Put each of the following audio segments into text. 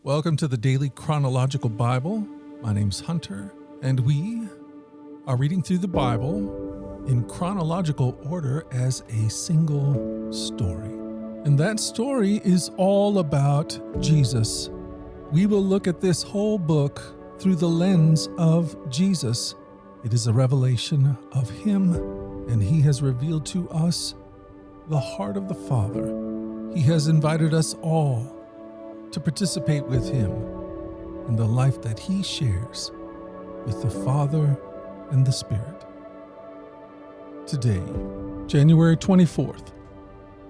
Welcome to the Daily Chronological Bible. My name's Hunter, and we are reading through the Bible in chronological order as a single story. And that story is all about Jesus. We will look at this whole book through the lens of Jesus. It is a revelation of Him, and He has revealed to us the heart of the Father. He has invited us all to participate with Him in the life that He shares with the Father and the Spirit. Today, January 24th,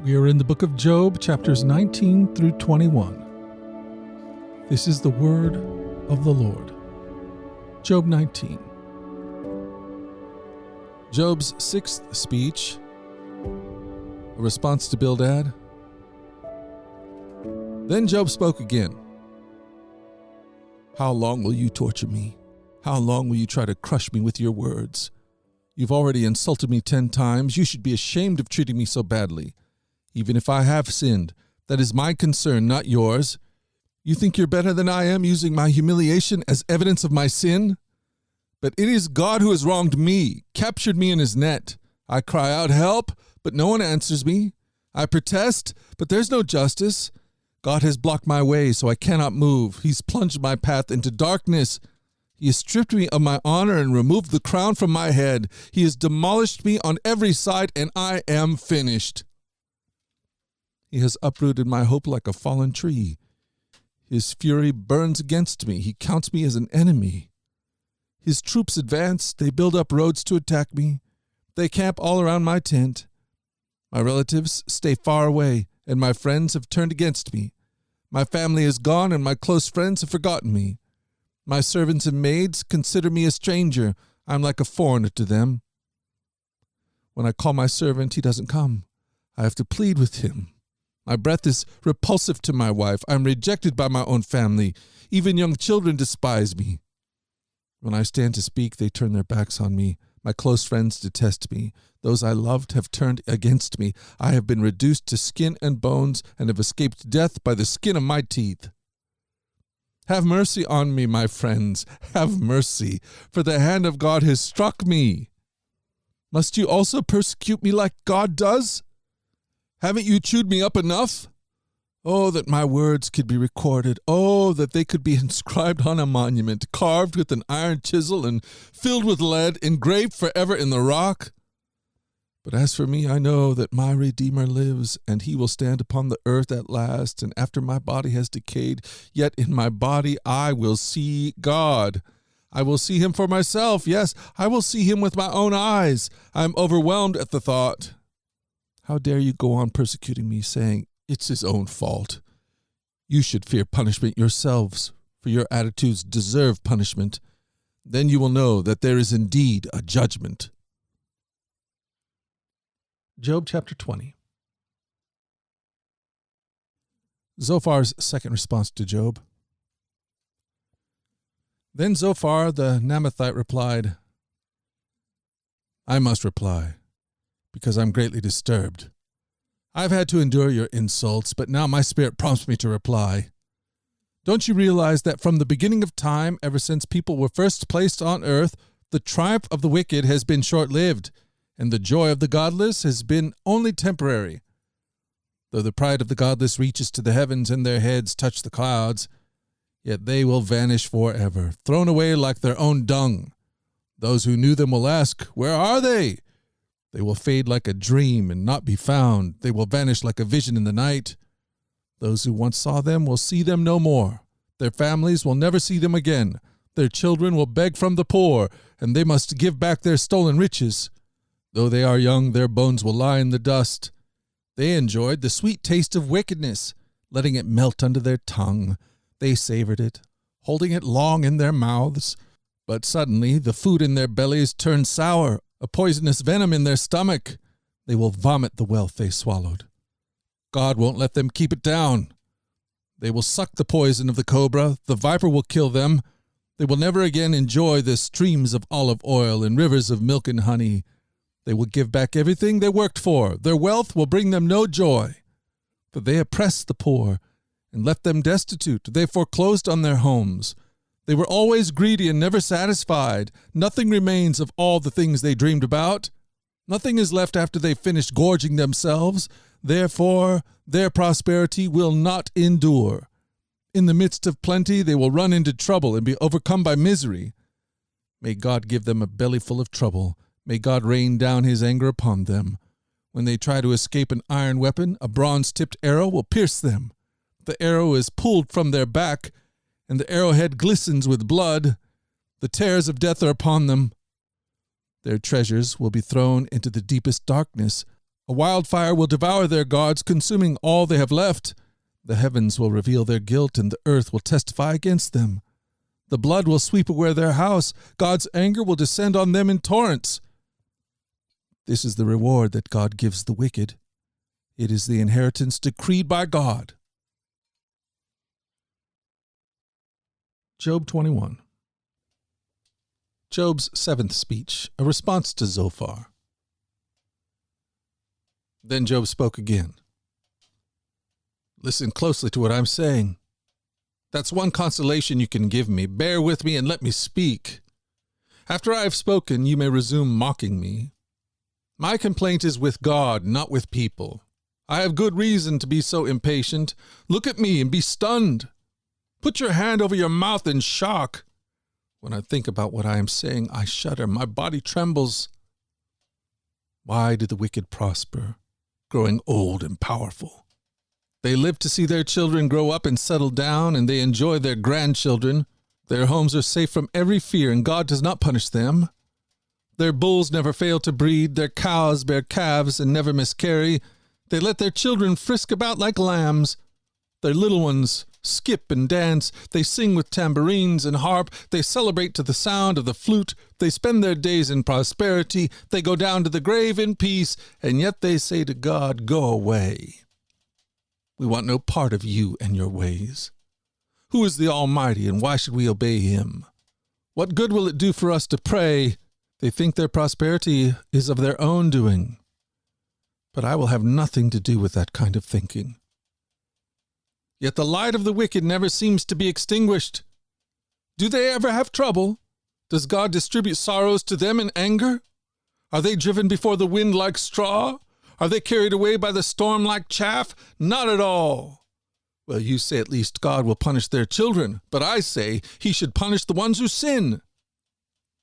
we are in the book of Job, chapters 19 through 21. This is the word of the Lord. Job 19. Job's sixth speech, a response to Bildad. Then Job spoke again. How long will you torture me? How long will you try to crush me with your words? You've already insulted me 10 times. You should be ashamed of treating me so badly. Even if I have sinned, that is my concern, not yours. You think you're better than I am, using my humiliation as evidence of my sin? But it is God who has wronged me, captured me in his net. I cry out, help, but no one answers me. I protest, but there's no justice. God has blocked my way, so I cannot move. He's plunged my path into darkness. He has stripped me of my honor and removed the crown from my head. He has demolished me on every side, and I am finished. He has uprooted my hope like a fallen tree. His fury burns against me. He counts me as an enemy. His troops advance. They build up roads to attack me. They camp all around my tent. My relatives stay far away, and my friends have turned against me. My family is gone, and my close friends have forgotten me. My servants and maids consider me a stranger. I'm like a foreigner to them. When I call my servant, he doesn't come. I have to plead with him. My breath is repulsive to my wife. I'm rejected by my own family. Even young children despise me. When I stand to speak, they turn their backs on me. My close friends detest me. Those I loved have turned against me. I have been reduced to skin and bones and have escaped death by the skin of my teeth. Have mercy on me, my friends. Have mercy, for the hand of God has struck me. Must you also persecute me like God does? Haven't you chewed me up enough? Oh, that my words could be recorded. Oh, that they could be inscribed on a monument, carved with an iron chisel and filled with lead, engraved forever in the rock. But as for me, I know that my Redeemer lives, and he will stand upon the earth at last, and after my body has decayed, yet in my body I will see God. I will see him for myself. Yes, I will see him with my own eyes. I am overwhelmed at the thought. How dare you go on persecuting me, saying, it's his own fault. You should fear punishment yourselves, for your attitudes deserve punishment. Then you will know that there is indeed a judgment. Job chapter 20. Zophar's second response to Job. Then Zophar the Naamathite replied, I must reply, because I'm greatly disturbed. I've had to endure your insults, but now my spirit prompts me to reply. Don't you realize that from the beginning of time, ever since people were first placed on earth, the triumph of the wicked has been short-lived, and the joy of the godless has been only temporary? Though the pride of the godless reaches to the heavens and their heads touch the clouds, yet they will vanish forever, thrown away like their own dung. Those who knew them will ask, where are they? They will fade like a dream and not be found. They will vanish like a vision in the night. Those who once saw them will see them no more. Their families will never see them again. Their children will beg from the poor, and they must give back their stolen riches. Though they are young, their bones will lie in the dust. They enjoyed the sweet taste of wickedness, letting it melt under their tongue. They savored it, holding it long in their mouths. But suddenly the food in their bellies turned sour, a poisonous venom in their stomach. They will vomit the wealth they swallowed. God won't let them keep it down. They will suck the poison of the cobra. The viper will kill them. They will never again enjoy the streams of olive oil and rivers of milk and honey. They will give back everything they worked for. Their wealth will bring them no joy, for they oppress the poor and left them destitute. They foreclosed on their homes. They were always greedy and never satisfied. Nothing remains of all the things they dreamed about. Nothing is left after they finished gorging themselves. Therefore, their prosperity will not endure. In the midst of plenty, they will run into trouble and be overcome by misery. May God give them a bellyful of trouble. May God rain down his anger upon them. When they try to escape an iron weapon, a bronze-tipped arrow will pierce them. The arrow is pulled from their back, and the arrowhead glistens with blood. The terrors of death are upon them. Their treasures will be thrown into the deepest darkness. A wildfire will devour their guards, consuming all they have left. The heavens will reveal their guilt, and the earth will testify against them. The blood will sweep away their house. God's anger will descend on them in torrents. This is the reward that God gives the wicked. It is the inheritance decreed by God. Job 21. Job's seventh speech, a response to Zophar. Then Job spoke again. Listen closely to what I'm saying. That's one consolation you can give me. Bear with me and let me speak. After I have spoken, you may resume mocking me. My complaint is with God, not with people. I have good reason to be so impatient. Look at me and be stunned. Put your hand over your mouth in shock. When I think about what I am saying, I shudder. My body trembles. Why do the wicked prosper, growing old and powerful? They live to see their children grow up and settle down, and they enjoy their grandchildren. Their homes are safe from every fear, and God does not punish them. Their bulls never fail to breed. Their cows bear calves and never miscarry. They let their children frisk about like lambs. Their little ones skip and dance. They sing with tambourines and harp. They celebrate to the sound of the flute. They spend their days in prosperity. They go down to the grave in peace, and yet they say to God, "Go away. We want no part of you and your ways. Who is the Almighty, and why should we obey him? What good will it do for us to pray? They think their prosperity is of their own doing. But I will have nothing to do with that kind of thinking. Yet the light of the wicked never seems to be extinguished. Do they ever have trouble? Does God distribute sorrows to them in anger? Are they driven before the wind like straw? Are they carried away by the storm like chaff? Not at all. Well, you say at least God will punish their children, but I say he should punish the ones who sin,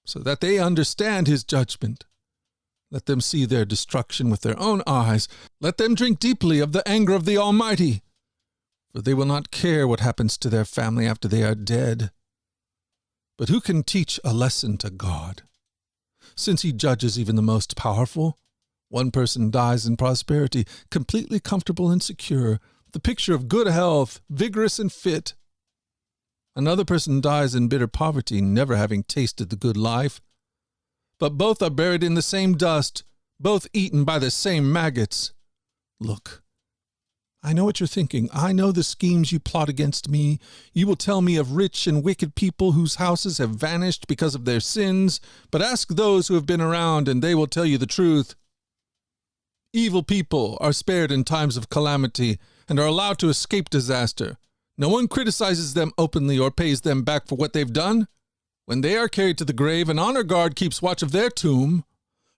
so that they understand his judgment. Let them see their destruction with their own eyes. Let them drink deeply of the anger of the Almighty, for they will not care what happens to their family after they are dead. But who can teach a lesson to God? Since he judges even the most powerful, one person dies in prosperity, completely comfortable and secure, the picture of good health, vigorous and fit. Another person dies in bitter poverty, never having tasted the good life. But both are buried in the same dust, both eaten by the same maggots. Look, I know what you're thinking. I know the schemes you plot against me. You will tell me of rich and wicked people whose houses have vanished because of their sins. But ask those who have been around, and they will tell you the truth. Evil people are spared in times of calamity and are allowed to escape disaster. No one criticizes them openly or pays them back for what they've done. When they are carried to the grave, an honor guard keeps watch of their tomb.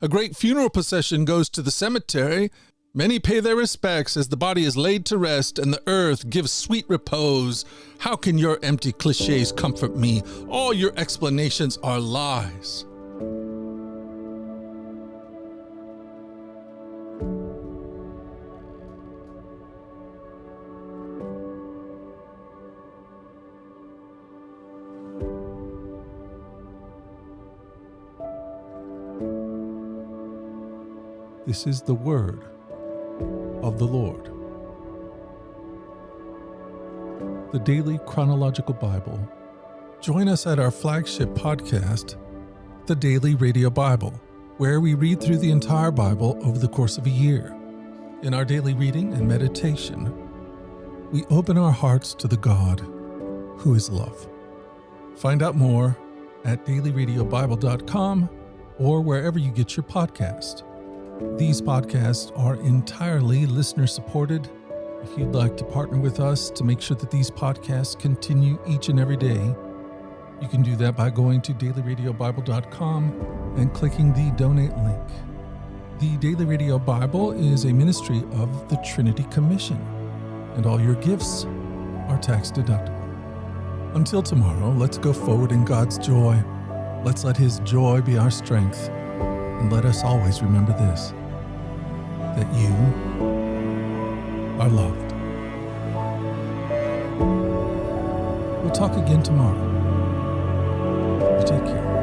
A great funeral procession goes to the cemetery. Many pay their respects as the body is laid to rest and the earth gives sweet repose. How can your empty cliches comfort me? All your explanations are lies. This is the word of the Lord. The Daily Chronological Bible. Join us at our flagship podcast, The Daily Radio Bible, where we read through the entire Bible over the course of a year. In our daily reading and meditation, we open our hearts to the God who is love. Find out more at dailyradiobible.com or wherever you get your podcast. These podcasts are entirely listener-supported If you'd like to partner with us to make sure that these podcasts continue each and every day, you can do that by going to dailyradiobible.com and clicking the donate link. The Daily Radio Bible is a ministry of the Trinity Commission, and all your gifts are tax deductible. Until tomorrow, let's go forward in God's joy. Let's let His joy be our strength, and let us always remember this, that you are loved. We'll talk again tomorrow. You take care.